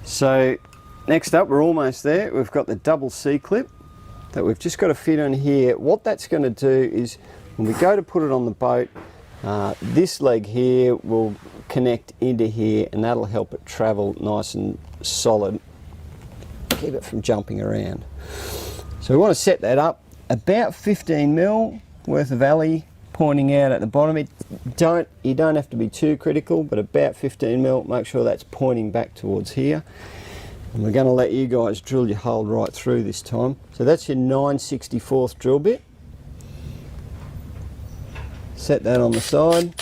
So next up, we're almost there. We've got the double C-clip that we've just got to fit on here. What that's going to do is when we go to put it on the boat, this leg here will connect into here, and that'll help it travel nice and solid, keep it from jumping around. So we want to set that up about 15 mil worth of alley pointing out at the bottom. You don't have to be too critical, but about 15 mil, make sure that's pointing back towards here. And we're going to let you guys drill your hole right through this time. So that's your 9/64 drill bit. Set that on the side.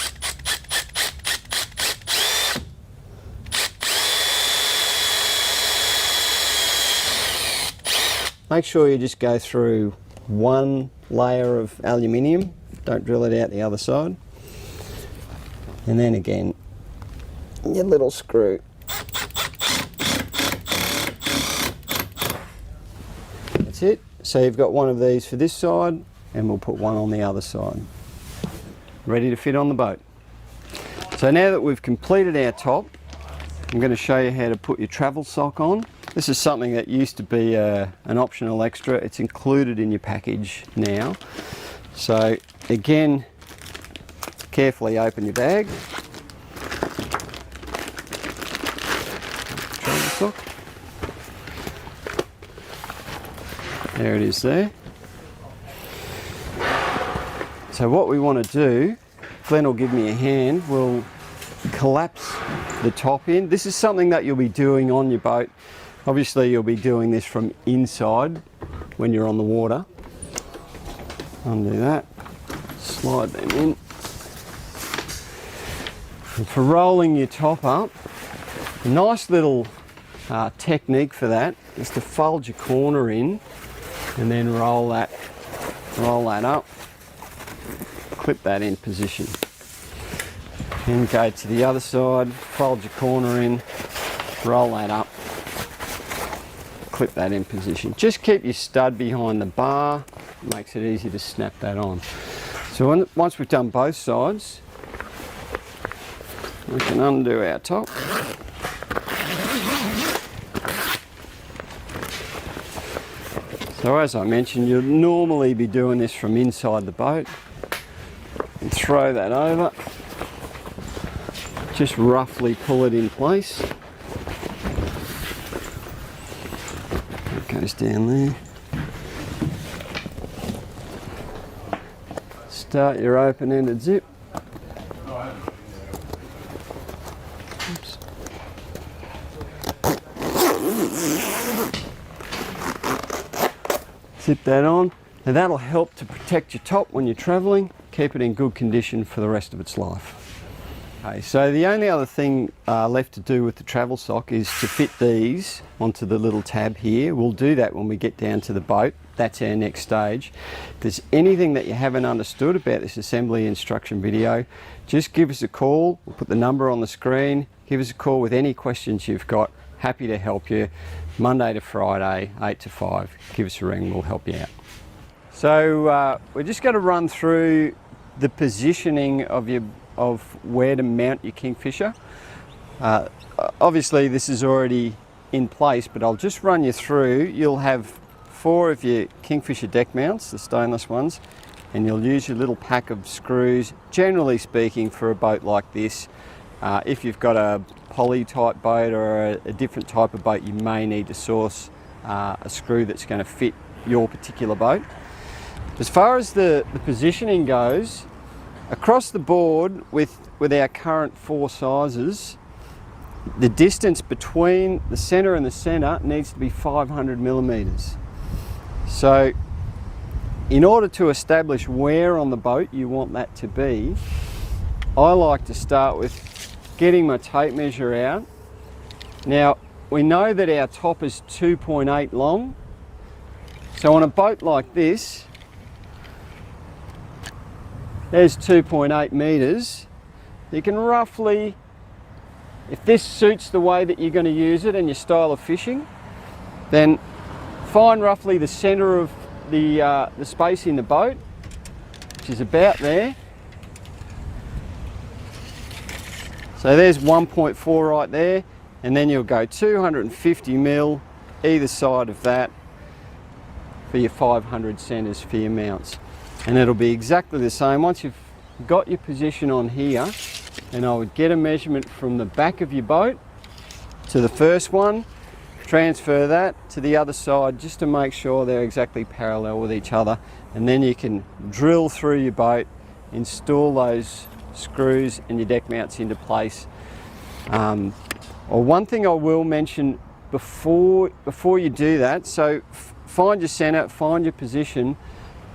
Make sure you just go through one layer of aluminium, don't drill it out the other side. And then again, your little screw. That's it. So you've got one of these for this side, and we'll put one on the other side. Ready to fit on the boat. So now that we've completed our top, I'm going to show you how to put your travel sock on. This is something that used to be an optional extra. It's included in your package now. So again, carefully open your bag. Travel sock. There it is there. So what we want to do, Glenn will give me a hand, we'll collapse the top in. This is something that you'll be doing on your boat. Obviously you'll be doing this from inside when you're on the water. Undo that, slide them in. And for rolling your top up, a nice little technique for that is to fold your corner in and then roll that up, clip that in position. Then go to the other side, fold your corner in, roll that up, clip that in position. Just keep your stud behind the bar, makes it easy to snap that on. So once we've done both sides, we can undo our top. So as I mentioned, you'll normally be doing this from inside the boat. And throw that over. Just roughly pull it in place. It goes down there. Start your open-ended zip. Oops. Zip that on. Now that'll help to protect your top when you're travelling, keep it in good condition for the rest of its life. Okay, so the only other thing left to do with the travel sock is to fit these onto the little tab here. We'll do that when we get down to the boat. That's our next stage. If there's anything that you haven't understood about this assembly instruction video, just give us a call. We'll put the number on the screen. Give us a call with any questions you've got. Happy to help you. Monday to Friday, 8 to 5. Give us a ring, we'll help you out. So we're just going to run through the positioning of where to mount your Kingfisher. Obviously this is already in place, but I'll just run you through. You'll have 4 of your Kingfisher deck mounts, the stainless ones, and you'll use your little pack of screws. Generally speaking, for a boat like this, if you've got a poly type boat or a different type of boat, you may need to source a screw that's going to fit your particular boat. As far as the positioning goes, across the board with our current 4 sizes, the distance between the centre and the centre needs to be 500 millimetres. So in order to establish where on the boat you want that to be, I like to start with getting my tape measure out. Now we know that our top is 2.8 long, so on a boat like this, there's 2.8 metres. You can roughly, if this suits the way that you're going to use it and your style of fishing, then find roughly the centre of the space in the boat, which is about there. So there's 1.4 right there. and then you'll go 250 mil either side of that for your 500 centres for your mounts. And it'll be exactly the same. Once you've got your position on here, and I would get a measurement from the back of your boat to the first one, transfer that to the other side just to make sure they're exactly parallel with each other, and then you can drill through your boat, install those screws and your deck mounts into place. One thing I will mention before you do that, so find your centre, find your position.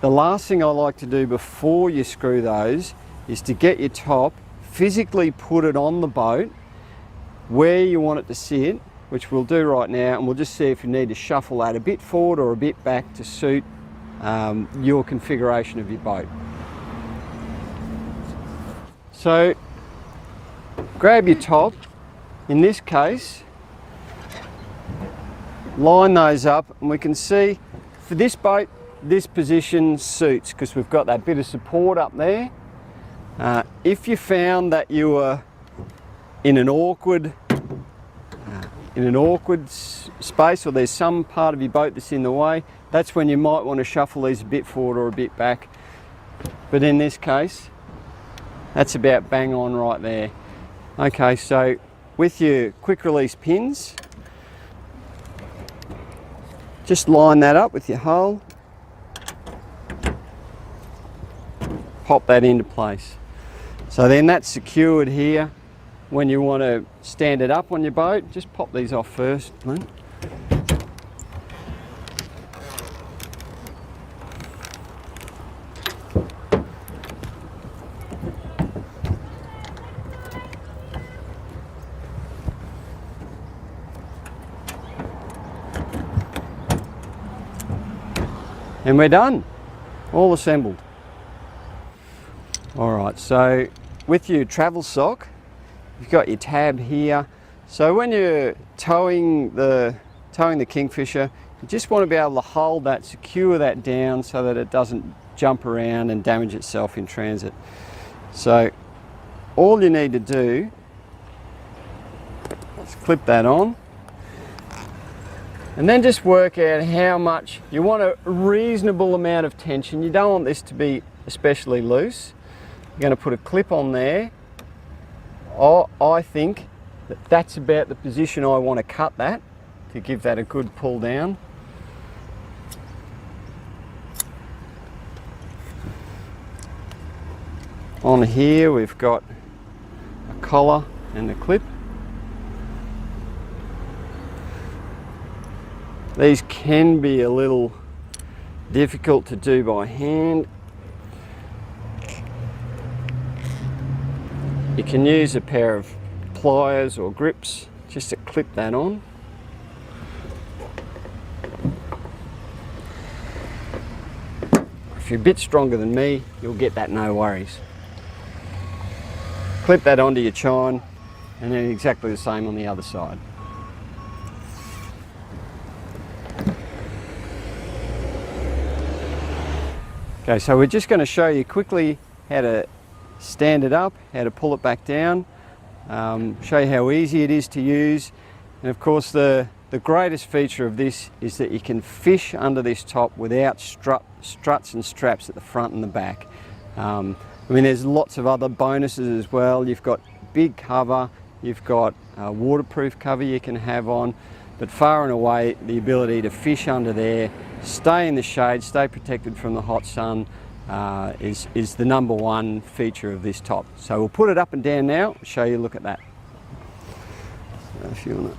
The last thing I like to do before you screw those is to get your top, physically put it on the boat where you want it to sit, which we'll do right now, and we'll just see if you need to shuffle that a bit forward or a bit back to suit your configuration of your boat. So grab your top, in this case, line those up, and we can see for this boat this position suits because we've got that bit of support up there. If you found that you were in an awkward space, or there's some part of your boat that's in the way, that's when you might want to shuffle these a bit forward or a bit back. But in this case, that's about bang on right there. Okay, so with your quick release pins, just line that up with your hole, pop that into place. So then that's secured here. When you want to stand it up on your boat, just pop these off first, Lynn. And we're done, all assembled. All right, so with your travel sock, you've got your tab here. So when you're towing the Kingfisher, you just want to be able to hold that, secure that down so that it doesn't jump around and damage itself in transit. So all you need to do is clip that on, and then just work out how much. You want a reasonable amount of tension. You don't want this to be especially loose. You're going to put a clip on there. I think that that's about the position I want to cut that, to give that a good pull down. On here we've got a collar and a clip. These can be a little difficult to do by hand. You can use a pair of pliers or grips just to clip that on. If you're a bit stronger than me, you'll get that no worries. Clip that onto your chine, and then exactly the same on the other side. Okay, so we're just going to show you quickly how to stand it up, how to pull it back down, show you how easy it is to use. And of course the greatest feature of this is that you can fish under this top without struts and straps at the front and the back. I mean, there's lots of other bonuses as well. You've got big cover, you've got waterproof cover you can have on, but far and away the ability to fish under there, stay in the shade, stay protected from the hot sun, is the number one feature of this top. So we'll put it up and down now, show you a look at that. So if you want to.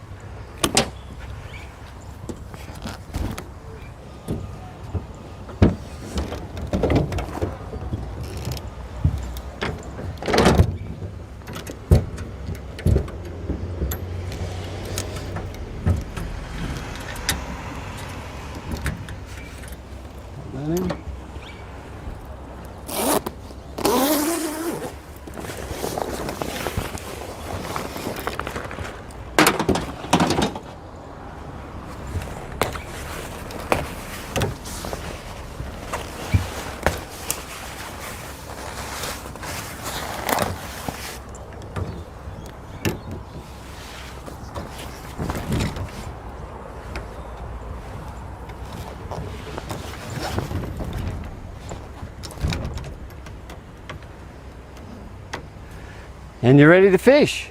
and you're ready to fish.